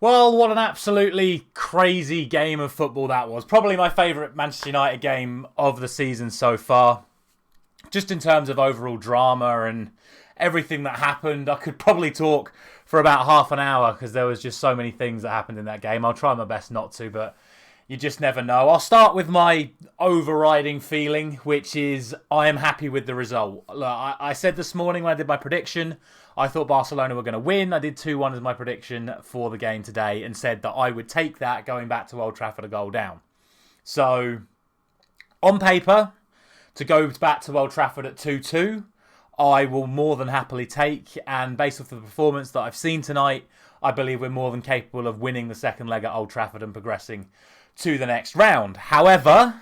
Well, what an absolutely crazy game of football that was. Probably my favourite Manchester United game of the season so far. Just in terms of overall drama and everything that happened, I could probably talk for about half an hour because there was just so many things that happened in that game. I'll try my best not to, but you just never know. I'll start with my overriding feeling, which is I am happy with the result. Look, I said this morning when I did my prediction, I thought Barcelona were going to win. I did 2-1 as my prediction for the game today and said that I would take that going back to Old Trafford a goal down. So, on paper, to go back to Old Trafford at 2-2, I will more than happily take. And based off the performance that I've seen tonight, I believe we're more than capable of winning the second leg at Old Trafford and progressing to the next round. However,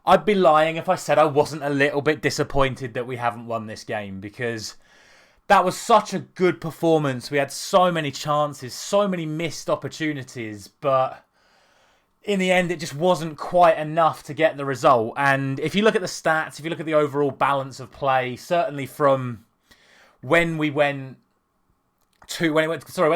I'd be lying if I said I wasn't a little bit disappointed that we haven't won this game, because that was such a good performance. We had so many chances, so many missed opportunities, but in the end, it just wasn't quite enough to get the result. And if you look at the stats, if you look at the overall balance of play, certainly from when the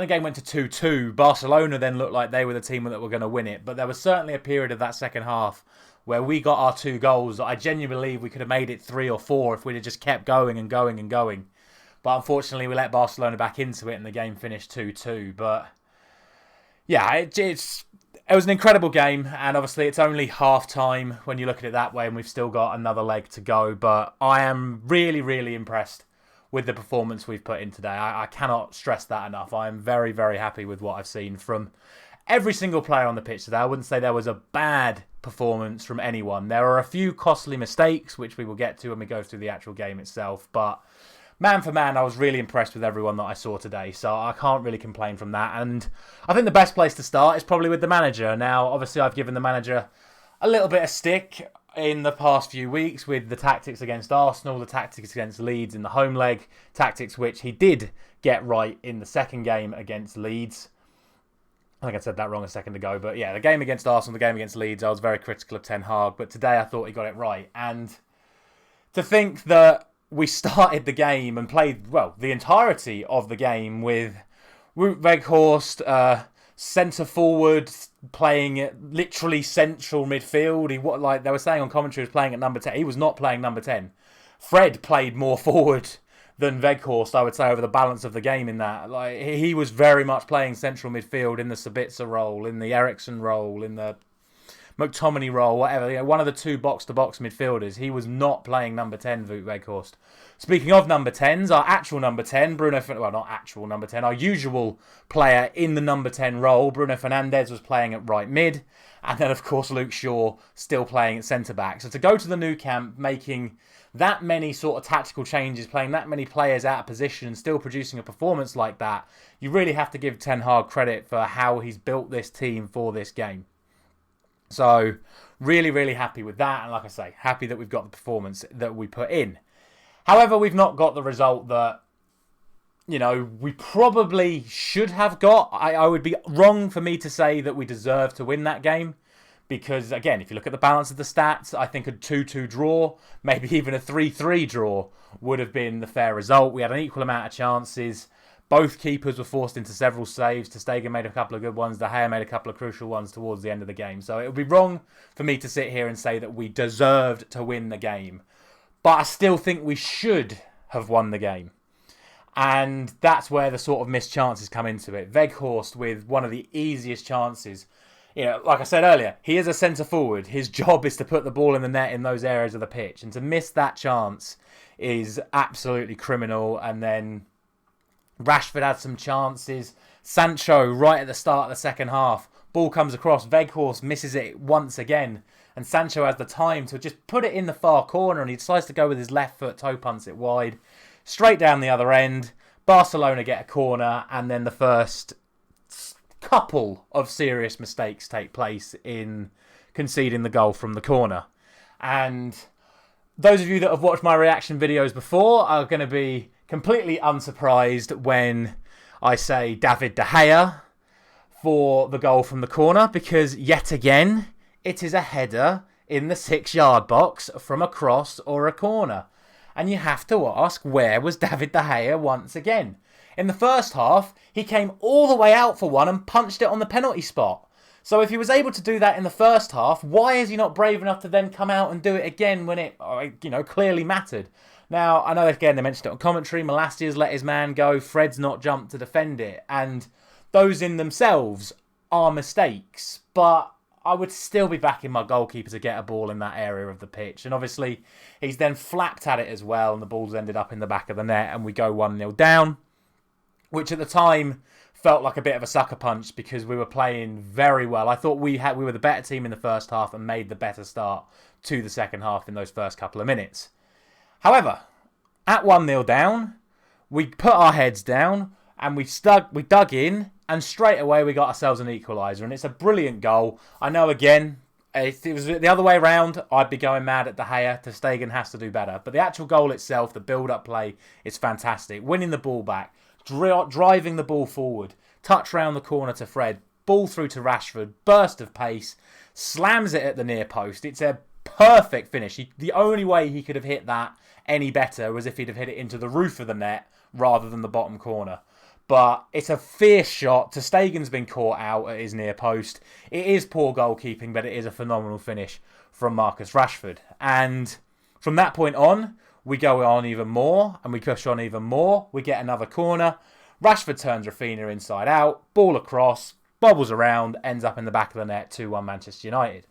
game went to 2-2, Barcelona then looked like they were the team that were going to win it. But there was certainly a period of that second half where we got our 2 goals that I genuinely believe we could have made it 3 or 4 if we'd have just kept going and going and going. But unfortunately, we let Barcelona back into it and the game finished 2-2. But yeah, it was an incredible game. And obviously, it's only half-time when you look at it that way, and we've still got another leg to go. But I am really, really impressed with the performance we've put in today. I cannot stress that enough. I am very, very happy with what I've seen from every single player on the pitch today. I wouldn't say there was a bad performance from anyone. There are a few costly mistakes, which we will get to when we go through the actual game itself. But man for man, I was really impressed with everyone that I saw today. So I can't really complain from that. And I think the best place to start is probably with the manager. Now, obviously, I've given the manager a little bit of stick in the past few weeks with the tactics against Arsenal, the tactics against Leeds in the home leg, tactics which he did get right in the second game against Leeds. I think I said that wrong a second ago, but yeah, the game against Arsenal, the game against Leeds, I was very critical of Ten Hag, but today I thought he got it right. And to think that we started the game and played, well, the entirety of the game with Weghorst, centre forward, playing at literally central midfield. Like they were saying on commentary, he was playing at number 10. He was not playing number 10. Fred played more forward than Weghorst, I would say, over the balance of the game in that. Like he was very much playing central midfield in the Sabitzer role, in the Ericsson role, in the McTominay role, whatever. One of the 2 box-to-box midfielders. He was not playing number 10, Weghorst. Speaking of number 10s, our actual number 10, not actual number 10, our usual player in the number 10 role, Bruno Fernandes, was playing at right mid. And then, of course, Luke Shaw still playing at centre-back. So to go to the new camp, making that many sort of tactical changes, playing that many players out of position and still producing a performance like that, you really have to give Ten Hag credit for how he's built this team for this game. So, really, really happy with that. And like I say, happy that we've got the performance that we put in. However, we've not got the result that, we probably should have got. I would be wrong for me to say that we deserve to win that game. Because, again, if you look at the balance of the stats, I think a 2-2 draw, maybe even a 3-3 draw, would have been the fair result. We had an equal amount of chances. Both keepers were forced into several saves. Ter Stegen made a couple of good ones. De Gea made a couple of crucial ones towards the end of the game. So it would be wrong for me to sit here and say that we deserved to win the game. But I still think we should have won the game. And that's where the sort of missed chances come into it. Weghorst with one of the easiest chances. Like I said earlier, he is a centre forward. His job is to put the ball in the net in those areas of the pitch. And to miss that chance is absolutely criminal. And then Rashford had some chances. Sancho, right at the start of the second half, ball comes across. Weghorst misses it once again. And Sancho has the time to just put it in the far corner. And he decides to go with his left foot, toe punts it wide. Straight down the other end. Barcelona get a corner. And then the first couple of serious mistakes take place in conceding the goal from the corner. And those of you that have watched my reaction videos before are going to be completely unsurprised when I say David De Gea for the goal from the corner, because yet again, it is a header in the 6-yard box from a cross or a corner. And you have to ask, where was David De Gea once again? In the first half, he came all the way out for one and punched it on the penalty spot. So if he was able to do that in the first half, why is he not brave enough to then come out and do it again when it, clearly mattered? Now, I know, again, they mentioned it on commentary, Malacia's let his man go, Fred's not jumped to defend it, and those in themselves are mistakes, but I would still be backing my goalkeeper to get a ball in that area of the pitch. And obviously, he's then flapped at it as well, and the ball's ended up in the back of the net, and we go 1-0 down, which at the time felt like a bit of a sucker punch because we were playing very well. I thought we were the better team in the first half and made the better start to the second half in those first couple of minutes. However, at 1-0 down, we put our heads down and we dug in, and straight away we got ourselves an equaliser, and it's a brilliant goal. I know, again, if it was the other way around, I'd be going mad at De Gea. Ter Stegen has to do better. But the actual goal itself, the build-up play, is fantastic. Winning the ball back, driving the ball forward, touch round the corner to Fred, ball through to Rashford, burst of pace, slams it at the near post. It's a perfect finish. The only way he could have hit that any better was if he'd have hit it into the roof of the net rather than the bottom corner. But it's a fierce shot. Ter Stegen's been caught out at his near post. It is poor goalkeeping, but it is a phenomenal finish from Marcus Rashford. And from that point on, we go on even more, and we push on even more. We get another corner. Rashford turns Rafinha inside out, ball across, bobbles around, ends up in the back of the net, 2-1 Manchester United.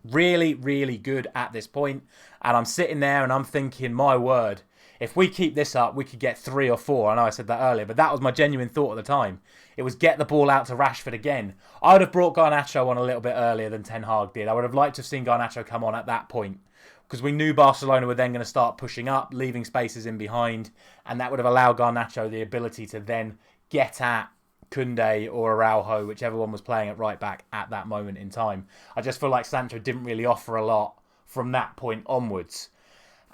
Really, really good at this point. And I'm sitting there and I'm thinking, my word, if we keep this up, we could get 3 or 4. I know I said that earlier, but that was my genuine thought at the time. It was get the ball out to Rashford again. I would have brought Garnacho on a little bit earlier than Ten Hag did. I would have liked to have seen Garnacho come on at that point, because we knew Barcelona were then going to start pushing up, leaving spaces in behind, and that would have allowed Garnacho the ability to then get at Koundé or Araujo, whichever one was playing at right back at that moment in time. I just feel like Sancho didn't really offer a lot from that point onwards.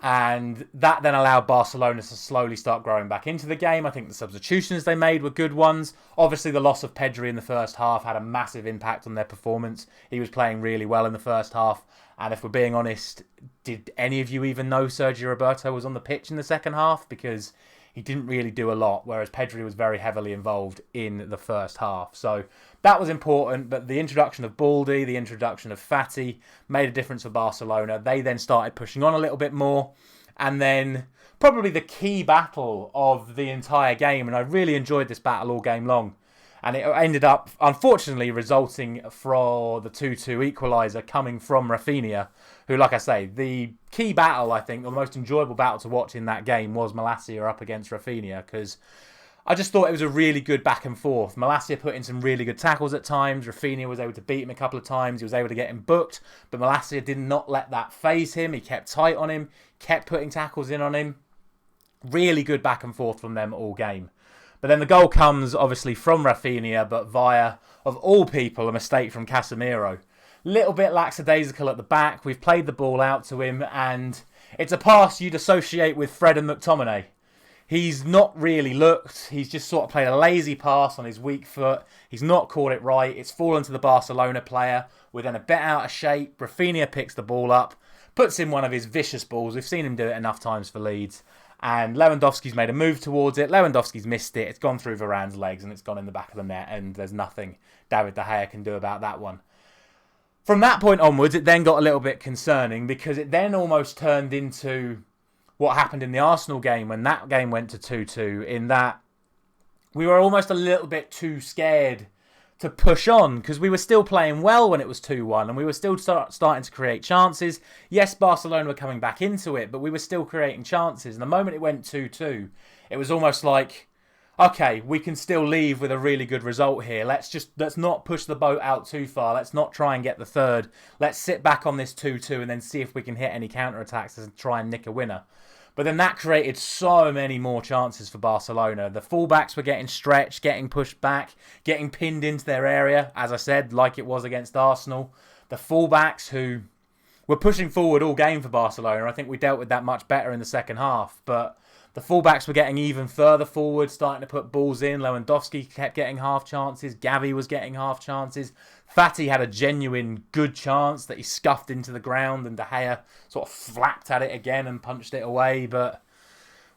And that then allowed Barcelona to slowly start growing back into the game. I think the substitutions they made were good ones. Obviously, the loss of Pedri in the first half had a massive impact on their performance. He was playing really well in the first half. And if we're being honest, did any of you even know Sergio Roberto was on the pitch in the second half? Because he didn't really do a lot, whereas Pedri was very heavily involved in the first half. So that was important, but the introduction of Baldy, the introduction of Fati made a difference for Barcelona. They then started pushing on a little bit more, and then probably the key battle of the entire game, and I really enjoyed this battle all game long, and it ended up, unfortunately, resulting for the 2-2 equaliser coming from Rafinha, who, like I say, the key battle, I think, or the most enjoyable battle to watch in that game was Malacia up against Rafinha, because I just thought it was a really good back and forth. Malacia put in some really good tackles at times. Rafinha was able to beat him a couple of times. He was able to get him booked, but Malacia did not let that faze him. He kept tight on him, kept putting tackles in on him. Really good back and forth from them all game. But then the goal comes, obviously, from Rafinha, but via, of all people, a mistake from Casemiro. Little bit lackadaisical at the back. We've played the ball out to him, and it's a pass you'd associate with Fred and McTominay. He's not really looked. He's just sort of played a lazy pass on his weak foot. He's not caught it right. It's fallen to the Barcelona player. We're then a bit out of shape. Rafinha picks the ball up, puts in one of his vicious balls. We've seen him do it enough times for Leeds. And Lewandowski's made a move towards it. Lewandowski's missed it. It's gone through Varane's legs and it's gone in the back of the net. And there's nothing David De Gea can do about that one. From that point onwards, it then got a little bit concerning, because it then almost turned into what happened in the Arsenal game when that game went to 2-2, in that we were almost a little bit too scared to push on, because we were still playing well when it was 2-1 and we were still starting to create chances. Yes, Barcelona were coming back into it, but we were still creating chances. And the moment it went 2-2, it was almost like, okay, we can still leave with a really good result here. Let's not push the boat out too far. Let's not try and get the third. Let's sit back on this 2-2 and then see if we can hit any counter-attacks and try and nick a winner. But then that created so many more chances for Barcelona. The fullbacks were getting stretched, getting pushed back, getting pinned into their area, as I said, like it was against Arsenal. The fullbacks who were pushing forward all game for Barcelona. I think we dealt with that much better in the second half. But the fullbacks were getting even further forward, starting to put balls in. Lewandowski kept getting half chances. Gavi was getting half chances. Fati had a genuine good chance that he scuffed into the ground, and De Gea sort of flapped at it again and punched it away. But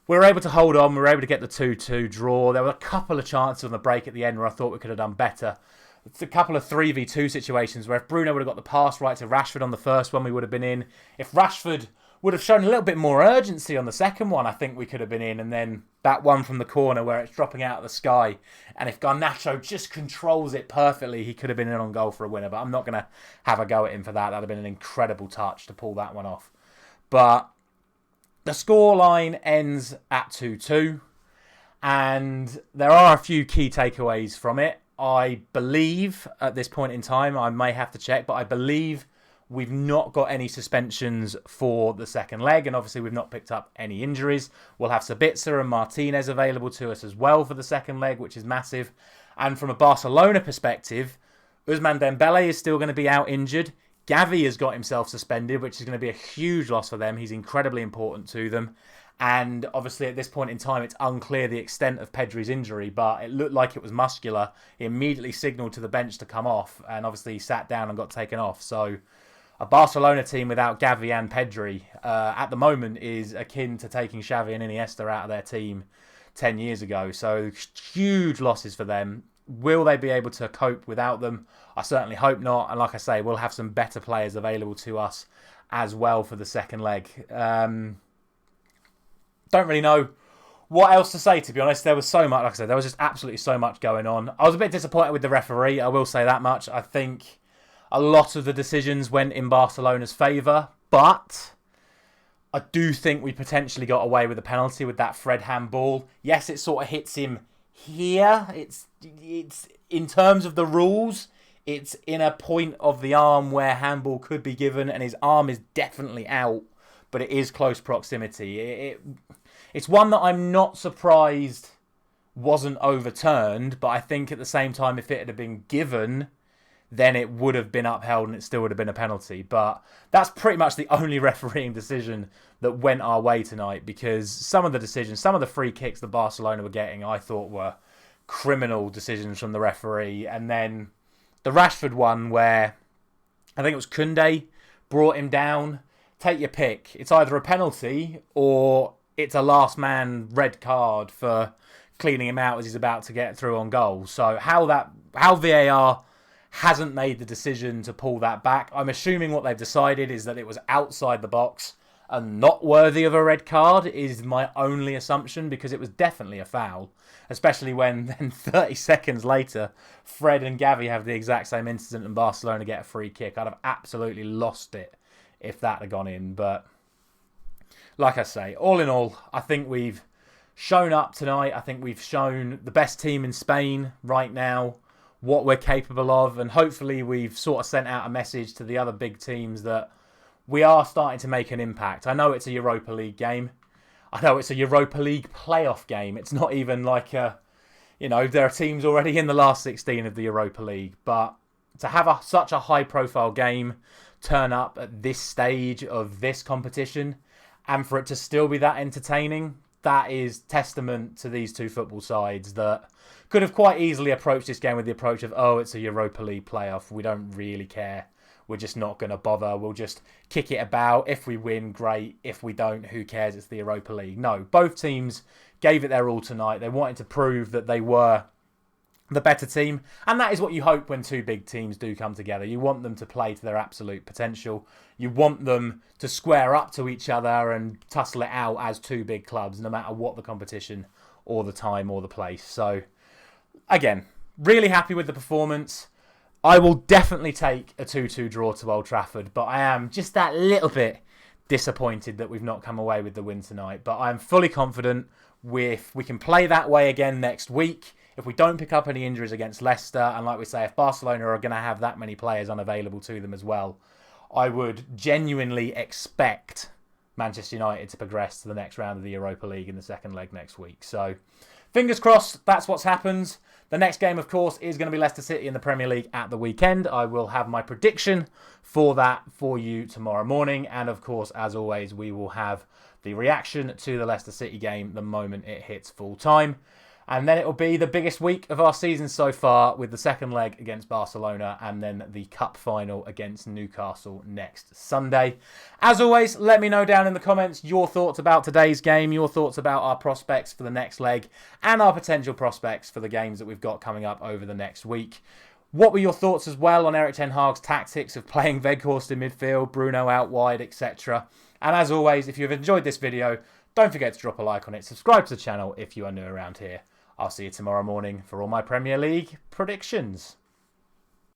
we were able to hold on. We were able to get the 2-2 draw. There were a couple of chances on the break at the end where I thought we could have done better. It's a couple of 3v2 situations where if Bruno would have got the pass right to Rashford on the first one, we would have been in. If Rashford would have shown a little bit more urgency on the second one, I think we could have been in. And then that one from the corner where it's dropping out of the sky. And if Garnacho just controls it perfectly, he could have been in on goal for a winner. But I'm not going to have a go at him for that. That would have been an incredible touch to pull that one off. But the scoreline ends at 2-2. And there are a few key takeaways from it. I believe at this point in time, I may have to check, but I believe we've not got any suspensions for the second leg, and obviously we've not picked up any injuries. We'll have Sabitzer and Martinez available to us as well for the second leg, which is massive. And from a Barcelona perspective, Ousmane Dembele is still going to be out injured. Gavi has got himself suspended, which is going to be a huge loss for them. He's incredibly important to them. And obviously at this point in time, it's unclear the extent of Pedri's injury, but it looked like it was muscular. He immediately signalled to the bench to come off, and obviously he sat down and got taken off. So a Barcelona team without Gavi and Pedri at the moment is akin to taking Xavi and Iniesta out of their team 10 years ago. So huge losses for them. Will they be able to cope without them? I certainly hope not. And like I say, we'll have some better players available to us as well for the second leg. Don't really know what else to say, to be honest. There was so much, like I said, there was just absolutely so much going on. I was a bit disappointed with the referee, I will say that much. I think a lot of the decisions went in Barcelona's favour, but I do think we potentially got away with a penalty with that Fred handball. Yes, it sort of hits him here. It's in terms of the rules, it's in a point of the arm where handball could be given, and his arm is definitely out, but it is close proximity. It's one that I'm not surprised wasn't overturned, but I think at the same time, if it had been given, then it would have been upheld and it still would have been a penalty. But that's pretty much the only refereeing decision that went our way tonight, because some of the decisions, some of the free kicks that Barcelona were getting, I thought were criminal decisions from the referee. And then the Rashford one where I think it was Koundé brought him down. Take your pick. It's either a penalty or it's a last man red card for cleaning him out as he's about to get through on goal. So how VAR hasn't made the decision to pull that back, I'm assuming what they've decided is that it was outside the box and not worthy of a red card, is my only assumption, because it was definitely a foul, especially when then 30 seconds later Fred and Gavi have the exact same incident and Barcelona get a free kick. I'd have absolutely lost it if that had gone in. But like I say, all in all, I think we've shown up tonight. I think we've shown the best team in Spain right now what we're capable of, and hopefully we've sort of sent out a message to the other big teams that we are starting to make an impact. I know it's a Europa League game. I know it's a Europa League playoff game. It's not even like there are teams already in the last 16 of the Europa League, but to have such a high-profile game turn up at this stage of this competition, and for it to still be that entertaining, that is testament to these two football sides that could have quite easily approached this game with the approach of, oh, it's a Europa League playoff. We don't really care. We're just not going to bother. We'll just kick it about. If we win, great. If we don't, who cares? It's the Europa League. No, both teams gave it their all tonight. They wanted to prove that they were the better team, and that is what you hope when two big teams do come together. You want them to play to their absolute potential. You want them to square up to each other and tussle it out as two big clubs, no matter what the competition or the time or the place. So again, really happy with the performance. I will definitely take a 2-2 draw to Old Trafford, but I am just that little bit disappointed that we've not come away with the win tonight. But I'm fully confident we can play that way again next week. If we don't pick up any injuries against Leicester, and like we say, if Barcelona are going to have that many players unavailable to them as well, I would genuinely expect Manchester United to progress to the next round of the Europa League in the second leg next week. So fingers crossed, that's what's happened. The next game, of course, is going to be Leicester City in the Premier League at the weekend. I will have my prediction for that for you tomorrow morning. And of course, as always, we will have the reaction to the Leicester City game the moment it hits full time. And then it will be the biggest week of our season so far with the second leg against Barcelona and then the cup final against Newcastle next Sunday. As always, let me know down in the comments your thoughts about today's game, your thoughts about our prospects for the next leg and our potential prospects for the games that we've got coming up over the next week. What were your thoughts as well on Erik ten Hag's tactics of playing Weghorst in midfield, Bruno out wide, etc. And as always, if you've enjoyed this video, don't forget to drop a like on it, subscribe to the channel if you are new around here. I'll see you tomorrow morning for all my Premier League predictions.